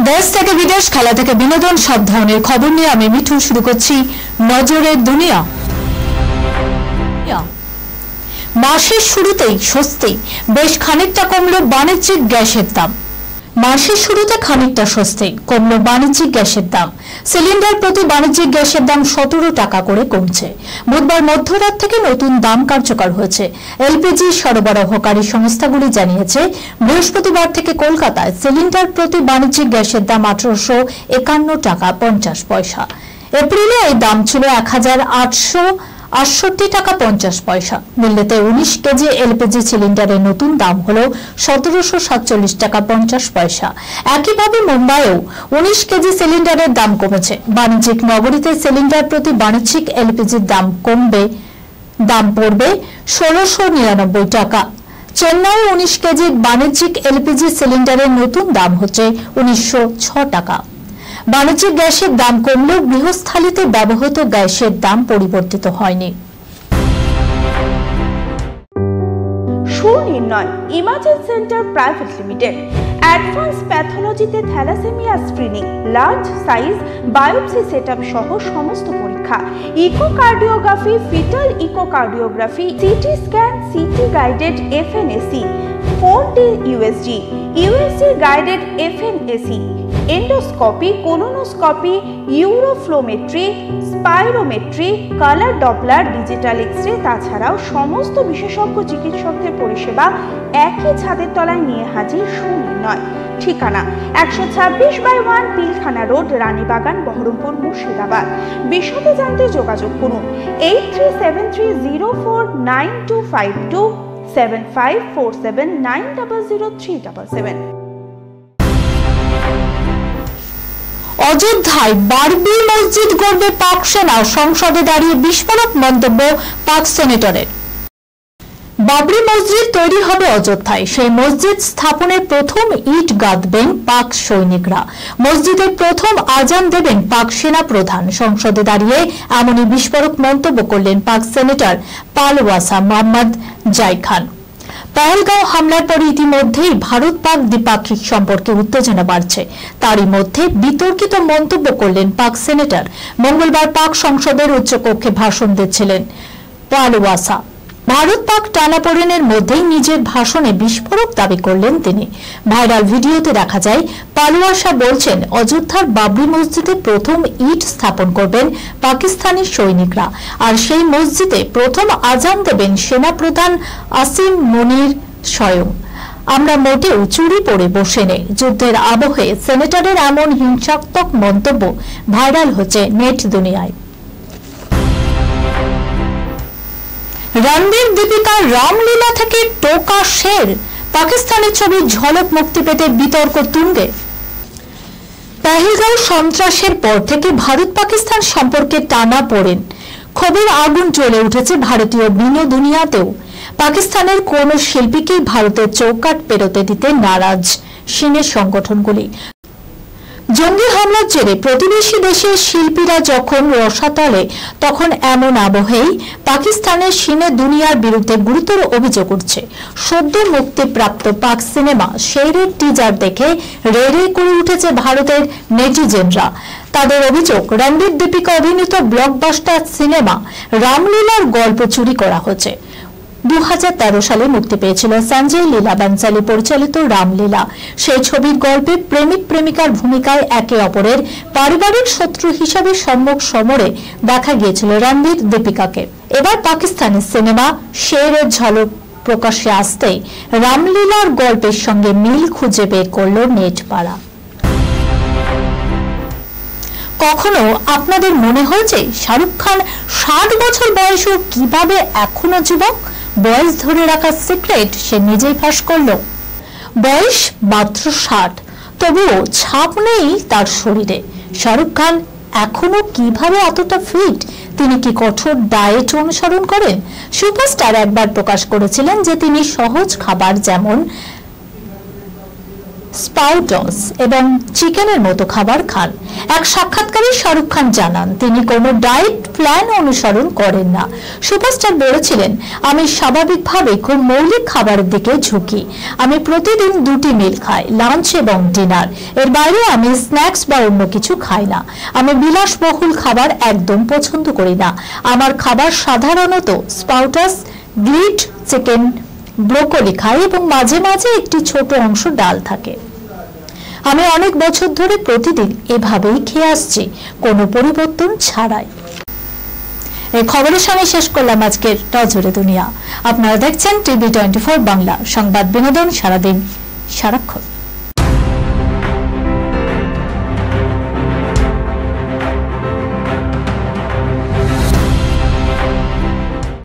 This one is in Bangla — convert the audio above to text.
দেশ থেকে বিদেশ, খেলা থেকে বিনোদন, সব ধরনের খবর নিয়ে আমি মিঠু শুরু করছি নজরের দুনিয়া। মাসের শুরুতেই স্বস্তি, বেশ খানিকটা কমলো বাণিজ্যিক গ্যাসের দাম। মাসের শুরুতে খানিকটা স্বস্তি, কমলো বাণিজ্যিক গ্যাসের দাম। সিলিন্ডার প্রতি বাণিজ্যিক গ্যাসের দাম 17 টাকা করে কমছে। বুধবার মধ্যরাত থেকে নতুন দাম কার্যকর হয়েছে। এলপিজি সরবরাহকারী সংস্থাগুলি জানিয়েছে, বৃহস্পতিবার থেকে কলকাতায় সিলিন্ডার প্রতি বাণিজ্যিক গ্যাসের দাম 1851 টাকা 50 পয়সা। এপ্রিলে এই দাম ছিল 1868 টাকা 50 পয়সা। দিল্লিতে 19 কেজি এলপিজি সিলিন্ডারের নতুন দাম হল 1747 টাকা 50 পয়সা। একইভাবে মুম্বাইয়েও 19 কেজি সিলিন্ডারের দাম কমেছে। বাণিজ্যিক নগরীতে সিলিন্ডার প্রতি বাণিজ্যিক এলপিজির দাম পড়বে 1699 টাকা। চেন্নাই 19 কেজি বাণিজ্যিক এলপিজি সিলিন্ডারের নতুন দাম হচ্ছে 1906 টাকা। বাণিজ্যিক গ্যাসের দাম কমলেও গৃহস্থালিতে ব্যবহৃত গ্যাসের দাম পরিবর্তিত হয়নি। Sunirnoy imaging centre private limited advance প্যাথোলজিতে thalassaemia screening, large size biopsy setup সহ সমস্ত পরীক্ষা, echocardiography, fetal echocardiography, CT scan, CT guided FNAC, 4D USG guided FNAC, endoscopy, colonoscopy, uroflowmetry, spirometry, colour Doppler, digital x ray, তাছাড়াও সমস্ত বিশেষজ্ঞ চিকিৎসকদের পরিষেবা একই ছাদের তলায় নিয়ে হাজির সুনির্ণয়। ঠিকানা 126/1 পিলখানা রোড, রানীবাগান, বহরমপুর, মুর্শিদাবাদ। বিশদে জানতে যোগাযোগ করুন 8373049252 7547900377। অযোধ্যায় বাবরি মসজিদ গড়বে পাক সেনা, সংসদে দাঁড়িয়ে বিস্ফোরক মন্তব্য পাক সেনেটরের। বাবরি মসজিদ তৈরি হবে অযোধ্যায়, সেই মসজিদ স্থাপনের প্রথম ইট গাঁথবেন পাক সৈনিকরা। মসজিদের প্রথম আজান দেবেন পাক সেনা প্রধান। সংসদে দাঁড়িয়ে এমনই বিস্ফোরক মন্তব্য করলেন পাক সেনেটর পালওয়াসা মোহাম্মদ জাই খান। পহেলগাঁও হামলার পরে ইতিমধ্যেই ভারত পাক দ্বিপাক্ষিক সম্পর্কে উত্তেজনা বাড়ছে। তারই মধ্যে বিতর্কিত মন্তব্য করলেন পাক সেনেটর। মঙ্গলবার পাক সংসদের উচ্চকক্ষে ভাষণ দিচ্ছিলেন পালওয়াসা। ভারত পাক টানাপোড়েনের মধ্যেই নিজের ভাষণে বিস্ফোরক দাবি করলেন তিনি। ভাইরাল ভিডিওতে দেখা যায় পালওয়াসা বলছেন, অযোধ্যার বাবরি মসজিদে প্রথম ইট স্থাপন করবেন পাকিস্তানি সৈনিকরা, আর সেই মসজিদে প্রথম আজান দেবেন সেনাপ্রধান আসিম মনির স্বয়ং। আমরা মোটেও চুরি পরে বসে নেই। যুদ্ধের আবহে সেনেটরের এমন হিংসাত্মক মন্তব্য ভাইরাল হচ্ছে নেট দুনিয়ায়। রণবীর দীপিকার রামলীলা থেকে টোকা শের, পাকিস্তানের ছবির ঝলক মুক্তি পেতে বিতর্ক তুঙ্গে। পহেলগাঁও সন্ত্রাসের পর থেকে ভারত পাকিস্তান সম্পর্কে টানা পড়েন, ক্ষোভের আগুন জ্বলে উঠেছে ভারতীয় বিনোদুনিয়াতেও। পাকিস্তানের কোন শিল্পীকেই ভারতের চৌকাঠ পেরোতে দিতে নারাজ চীনের সংগঠনগুলি। জঙ্গি হামলার জেরে প্রতিবেশী দেশের শিল্পীরা যখন রসাতলে, তখন এমন আবহেই পাকিস্তানের সিনে দুনিয়ার বিরুদ্ধে গুরুতর অভিযোগ উঠছে। সদ্য মুক্তিপ্রাপ্ত পাক সিনেমা শেরের টিজার দেখে রে রে করে উঠেছে ভারতের নেটিজেনরা। তাদের অভিযোগ, রণবীর দীপিকা অভিনীত ব্লকবাস্টার সিনেমা রামলীলার গল্প চুরি করা হচ্ছে। 2013 সালে মুক্তি পেয়েছিল সঞ্জয় লীলা বানসালি পরিচালিত রামলীলা। সেই ছবির গল্পে প্রেমিক প্রেমিকার ভূমিকায় একে অপরের পারিবারিক শত্রু হিসাবে সম্মুখ সমরে দেখা গিয়েছিল রণবীর দীপিকাকে। এবার পাকিস্তানি সিনেমা শেরের ঝলক প্রকাশ্যে আসতেই রামলীলার গল্পের সঙ্গে মিল খুঁজে বের করল নেট পাড়া। কখনো আপনাদের মনে হয়েছে শাহরুখ খান 60 বছর বয়সেও কিভাবে এখনো যুবক? বয়স ধরে রাখার সিক্রেট সে নিজেই ফাঁস করল। বয়স মাত্র 60, তবুও ছাপ নেই তার শরীরে। শাহরুখ খান এখনো কিভাবে এতটা ফিট? তিনি কি কঠোর ডায়েট অনুসরণ করেন? সুপারস্টার একবার প্রকাশ করেছিলেন যে তিনি সহজ খাবার যেমন স্পাউটস এবং চিকেনের মতো খাবার খান। এক সাক্ষাৎকারে শাহরুখ খান জানান তিনি কোনো ডায়েট প্ল্যান অনুসরণ করেন না। সুপারস্টার বলেছিলেন, আমি স্বাভাবিকভাবে খুব মৌলিক খাবারের দিকে ঝুঁকি। আমি প্রতিদিন 2টি মিল খাই, লাঞ্চ এবং ডিনার। এর বাইরে আমি স্ন্যাক্স বা অন্য কিছু খাই না। আমি বিলাসবহুল খাবার একদম পছন্দ করি না। আমার খাবার সাধারণত স্পাউটাস, গ্রিড চিকেন, ব্রোকলি খাই এবং মাঝে মাঝে একটি ছোট অংশ ডাল থাকে। আমি অনেক বছর ধরে প্রতিদিন এভাবেই খেয়ে আসছি, কোনো পরিবর্তন ছাড়াই। এই খবরের সঙ্গে শেষ করলাম আজকের নজরে দুনিয়া। আপনারা দেখছেন টিভি 24 বাংলা, সংবাদ বিনোদন সারাদিন সারাক্ষণ।